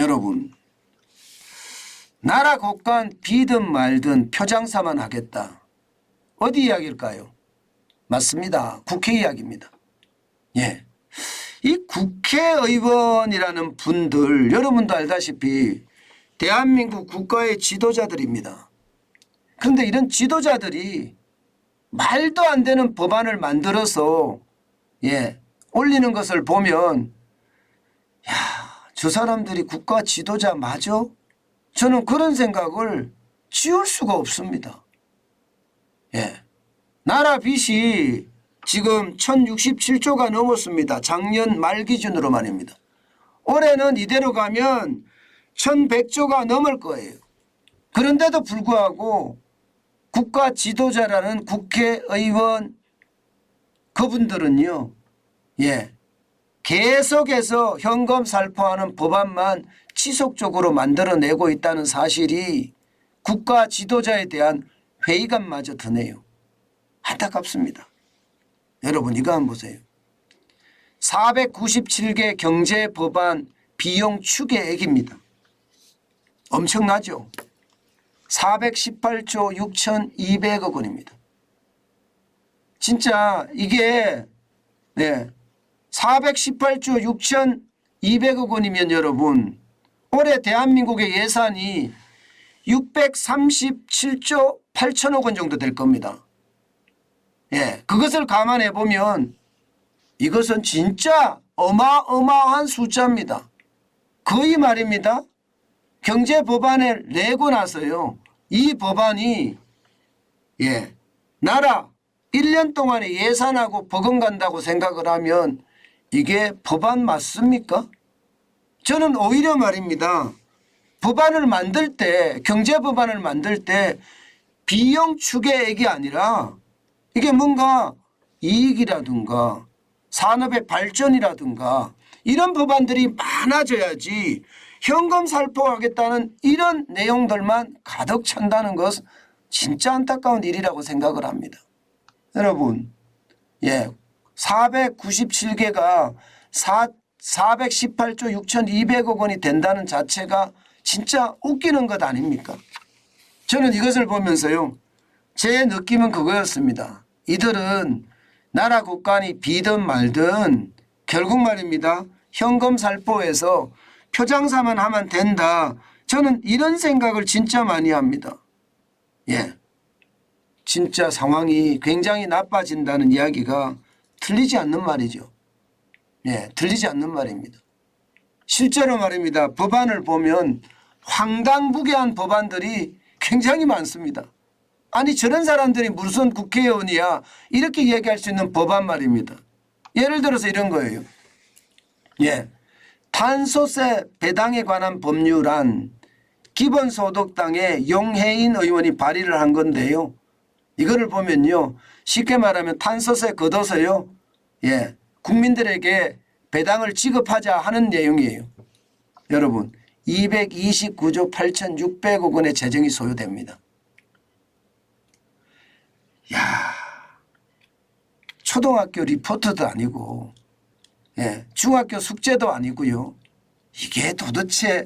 여러분, 나라 곳간 비든 말든 표장사만 하겠다. 어디 이야기일까요? 맞습니다. 국회 이야기입니다. 예. 이 국회의원이라는 분들 여러분도 알다시피 대한민국 국가의 지도자들입니다. 그런데 이런 지도자들이 말도 안 되는 법안을 만들어서 올리는 것을 보면 저 사람들이 국가 지도자 맞아? 저는 그런 생각을 지울 수가 없습니다. 나라 빚이 지금 1067조가 넘었습니다. 작년 말 기준으로 말입니다. 올해는 이대로 가면 1100조가 넘을 거예요. 그런데도 불구하고 국가 지도자라는 국회의원 그분들은요. 계속해서 현금 살포하는 법안만 지속적으로 만들어내고 있다는 사실이 국가 지도자에 대한 회의감마저 드네요. 안타깝습니다. 여러분 이거 한번 보세요. 497개 경제법안 비용 추계액입니다. 엄청나죠. 418조 6,200억 원입니다. 진짜 이게 418조 6,200억 원이면 여러분 올해 대한민국의 예산이 637조 8천억 원 정도 될 겁니다. 그것을 감안해 보면 이것은 진짜 어마어마한 숫자입니다. 거의 말입니다. 경제법안을 내고 나서요. 이 법안이 나라 1년 동안에 예산하고 버금간다고 생각을 하면 이게 법안 맞습니까? 저는 오히려 말입니다. 법안을 만들 때 경제법안을 만들 때 비용 추계액이 아니라 이게 뭔가 이익이라든가 산업의 발전이라든가 이런 법안들이 많아져야지 현금 살포하겠다는 이런 내용들만 가득 찬다는 것은 진짜 안타까운 일이라고 생각을 합니다. 여러분 497개가 418조 6,200억 원이 된다는 자체가 진짜 웃기는 것 아닙니까? 저는 이것을 보면서요. 제 느낌은 그거였습니다. 이들은 나라 곳간이 비든 말든 결국 말입니다. 현금 살포해서 표장사만 하면 된다. 저는 이런 생각을 진짜 많이 합니다. 진짜 상황이 굉장히 나빠진다는 이야기가 틀리지 않는 말이죠. 틀리지 않는 말입니다. 실제로 말입니다. 법안을 보면 황당무계한 법안들이 굉장히 많습니다. 아니 저런 사람들이 무슨 국회의원이야 이렇게 얘기할 수 있는 법안 말입니다. 예를 들어서 이런 거예요. 탄소세 배당에 관한 법률안 기본소득당의 용해인 의원이 발의를 한 건데요. 이거를 보면요. 쉽게 말하면 탄소세 걷어서요. 국민들에게 배당을 지급하자 하는 내용이에요. 여러분 229조 8,600억 원의 재정이 소요됩니다. 초등학교 리포트도 아니고 중학교 숙제도 아니고요. 이게 도대체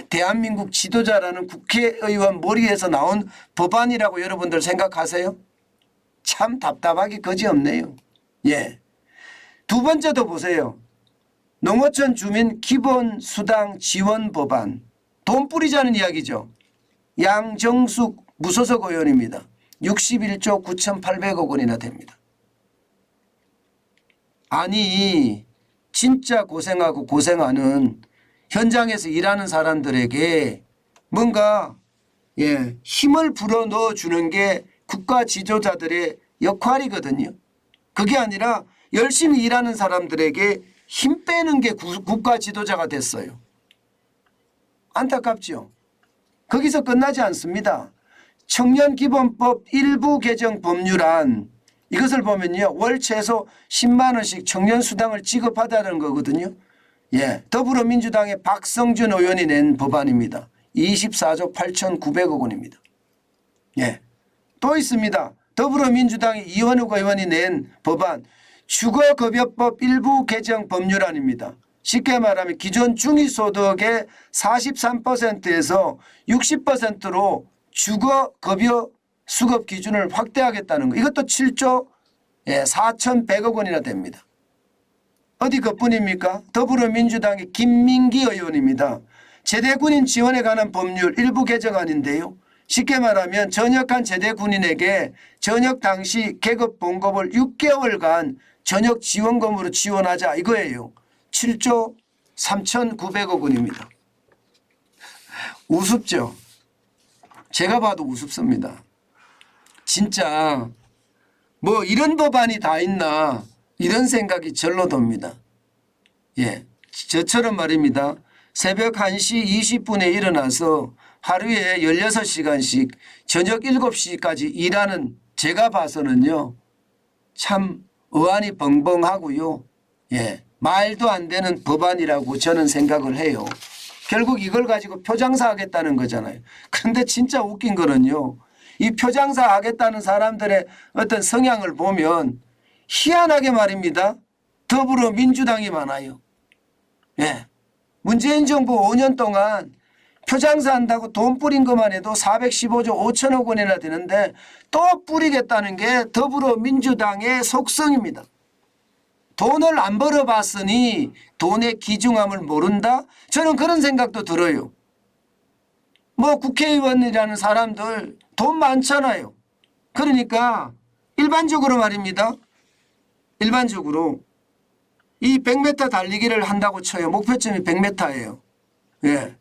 대한민국 지도자라는 국회의원 머리에서 나온 법안이라고 여러분들 생각하세요? 참 답답하기 거지없네요. 두 번째도 보세요. 농어촌 주민 기본수당 지원 법안. 돈 뿌리자는 이야기죠. 양정숙 무소속 의원입니다. 61조 9,800억 원이나 됩니다. 아니 진짜 고생하고 고생하는 현장에서 일하는 사람들에게 뭔가 힘을 불어넣어 주는 게 국가 지도자들의 역할이거든요. 그게 아니라 열심히 일하는 사람들에게 힘 빼는 게 국가 지도자가 됐어요. 안타깝죠. 거기서 끝나지 않습니다. 청년기본법 일부 개정 법률안 이것을 보면요. 월 최소 10만 원씩 청년수당을 지급하다는 거거든요. 더불어민주당의 박성준 의원이 낸 법안입니다. 24조 8,900억 원입니다. 또 있습니다. 더불어민주당의 이원욱 의원이 낸 법안 주거급여법 일부 개정 법률안입니다. 쉽게 말하면 기존 중위소득의 43%에서 60%로 주거 급여 수급 기준을 확대하겠다는 거. 이것도 7조 4,100억 원이나 됩니다. 어디 그뿐입니까? 더불어민주당의 김민기 의원입니다. 제대군인 지원에 관한 법률 일부 개정안인데요. 쉽게 말하면 전역한 제대군인에게 전역 당시 계급 봉급을 6개월간 전역 지원금으로 지원하자 이거예요. 7조 3,900억 원입니다. 우습죠? 제가 봐도 우습습니다. 진짜 뭐 이런 법안이 다 있나 이런 생각이 절로 듭니다. 예, 저처럼 말입니다. 새벽 1시 20분에 일어나서 하루에 16시간씩 저녁 7시까지 일하는 제가 봐서는요. 참 어안이 벙벙하고요. 예, 말도 안 되는 법안이라고 저는 생각을 해요. 결국 이걸 가지고 표장사 하겠다는 거잖아요. 그런데 진짜 웃긴 거는요. 이 표장사 하겠다는 사람들의 어떤 성향을 보면 희한하게 말입니다. 더불어민주당이 많아요. 예. 문재인 정부 5년 동안 표장사 한다고 돈 뿌린 것만 해도 415조 5천억 원이나 되는데 또 뿌리겠다는 게 더불어민주당의 속성입니다. 돈을 안 벌어봤으니 돈의 귀중함을 모른다? 저는 그런 생각도 들어요. 뭐 국회의원이라는 사람들 돈 많잖아요. 그러니까 일반적으로 말입니다. 일반적으로 이 100m 달리기를 한다고 쳐요. 목표점이 100m예요. 예.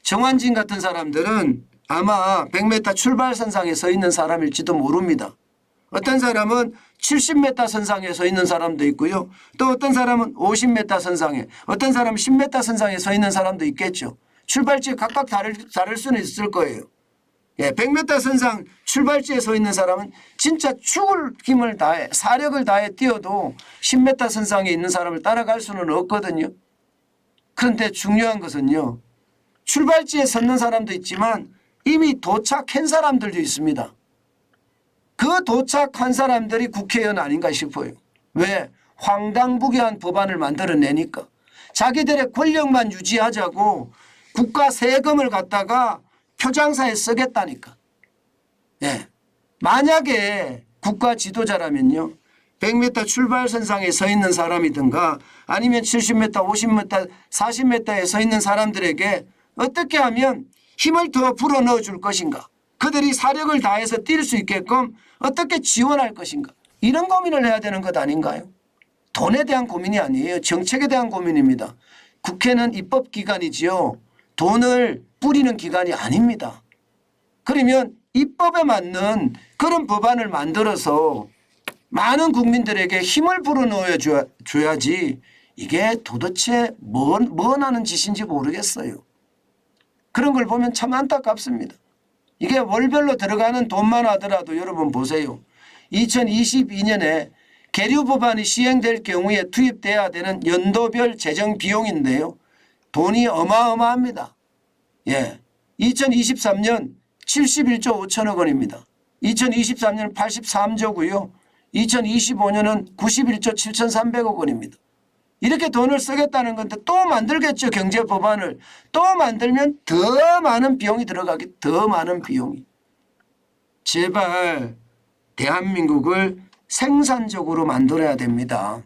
정환진 같은 사람들은 아마 100m 출발선상에 서 있는 사람일지도 모릅니다. 어떤 사람은 70m 선상에 서 있는 사람도 있고요. 또 어떤 사람은 50m 선상에, 어떤 사람은 10m 선상에 서 있는 사람도 있겠죠. 출발지 각각 다를 수는 있을 거예요. 예, 100m 선상 출발지에 서 있는 사람은 진짜 죽을 힘을 다해 사력을 다해 뛰어도 10m 선상에 있는 사람을 따라갈 수는 없거든요. 그런데 중요한 것은요. 출발지에 섰는 사람도 있지만 이미 도착한 사람들도 있습니다. 그 도착한 사람들이 국회의원 아닌가 싶어요. 왜? 황당무계한 법안을 만들어내니까. 자기들의 권력만 유지하자고 국가 세금을 갖다가 표장사에 쓰겠다니까. 예. 만약에 국가 지도자라면요. 100m 출발선상에 서 있는 사람이든가 아니면 70m, 50m, 40m에 서 있는 사람들에게 어떻게 하면 힘을 더 불어넣어 줄 것인가. 그들이 사력을 다해서 뛸 수 있게끔 어떻게 지원할 것인가. 이런 고민을 해야 되는 것 아닌가요? 돈에 대한 고민이 아니에요. 정책에 대한 고민입니다. 국회는 입법기관이지요. 돈을 뿌리는 기관이 아닙니다. 그러면 입법에 맞는 그런 법안을 만들어서 많은 국민들에게 힘을 불어넣어 줘야지 이게 도대체 뭔 하는 짓인지 모르겠어요. 그런 걸 보면 참 안타깝습니다. 이게 월별로 들어가는 돈만 하더라도 여러분 보세요. 2022년에 계류 법안이 시행될 경우에 투입돼야 되는 연도별 재정 비용인데요. 돈이 어마어마합니다. 예, 2023년 71조 5천억 원입니다. 2023년 83조고요. 2025년은 91조 7,300억 원입니다. 이렇게 돈을 쓰겠다는 건데 또 만들겠죠. 경제법안을. 또 만들면 더 많은 비용이 들어가기 더 많은 비용이. 제발 대한민국을 생산적으로 만들어야 됩니다.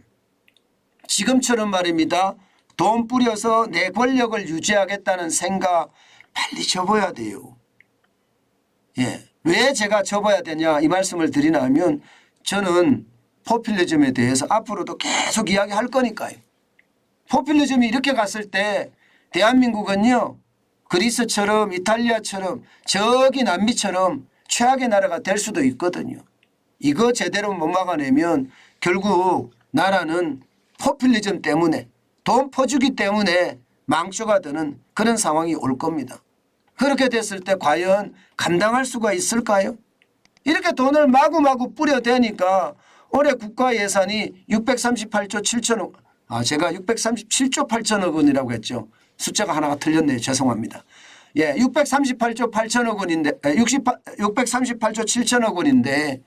지금처럼 말입니다. 돈 뿌려서 내 권력을 유지하겠다는 생각 빨리 접어야 돼요. 예. 왜 제가 접어야 되냐 이 말씀을 드리냐면 저는 포퓰리즘에 대해서 앞으로도 계속 이야기할 거니까요. 포퓰리즘이 이렇게 갔을 때 대한민국은요. 그리스처럼 이탈리아처럼 저기 남미처럼 최악의 나라가 될 수도 있거든요. 이거 제대로 못 막아내면 결국 나라는 포퓰리즘 때문에 돈 퍼주기 때문에 망조가 되는 그런 상황이 올 겁니다. 그렇게 됐을 때 과연 감당할 수가 있을까요? 이렇게 돈을 마구마구 뿌려대니까 올해 국가 예산이 638조 7천억 제가 637조 8천억 원이라고 했죠. 숫자가 하나가 틀렸네요. 죄송합니다. 예, 638조 8천억 원인데 638조 7천억 원인데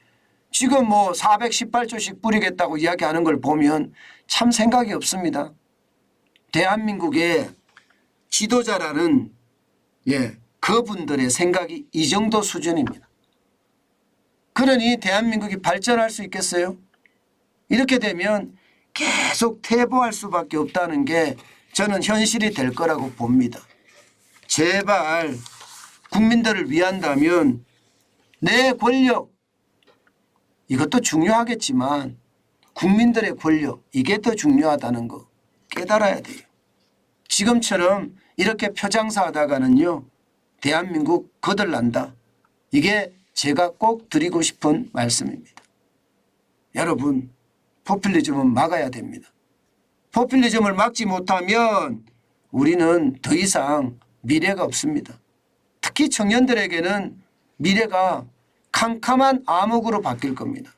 지금 뭐 418조씩 뿌리겠다고 이야기하는 걸 보면 참 생각이 없습니다. 대한민국의 지도자라는 그분들의 생각이 이 정도 수준입니다. 그러니 대한민국이 발전할 수 있겠어요? 이렇게 되면 계속 퇴보할 수밖에 없다는 게 저는 현실이 될 거라고 봅니다. 제발 국민들을 위한다면 내 권력, 이것도 중요하겠지만 국민들의 권력, 이게 더 중요하다는 거 깨달아야 돼요. 지금처럼 이렇게 표장사하다가는요, 대한민국 거들난다. 이게 제가 꼭 드리고 싶은 말씀입니다. 여러분, 포퓰리즘은 막아야 됩니다. 포퓰리즘을 막지 못하면 우리는 더 이상 미래가 없습니다. 특히 청년들에게는 미래가 캄캄한 암흑으로 바뀔 겁니다.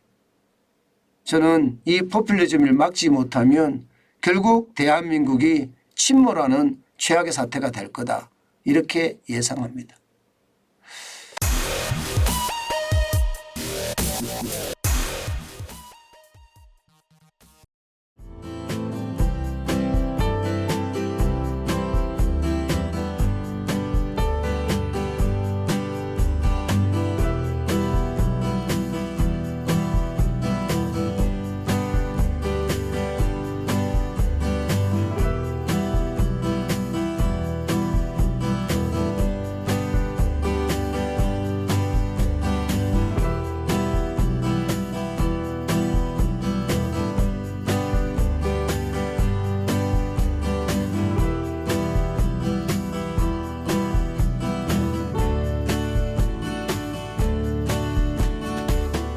저는 이 포퓰리즘을 막지 못하면 결국 대한민국이 침몰하는 최악의 사태가 될 거다. 이렇게 예상합니다.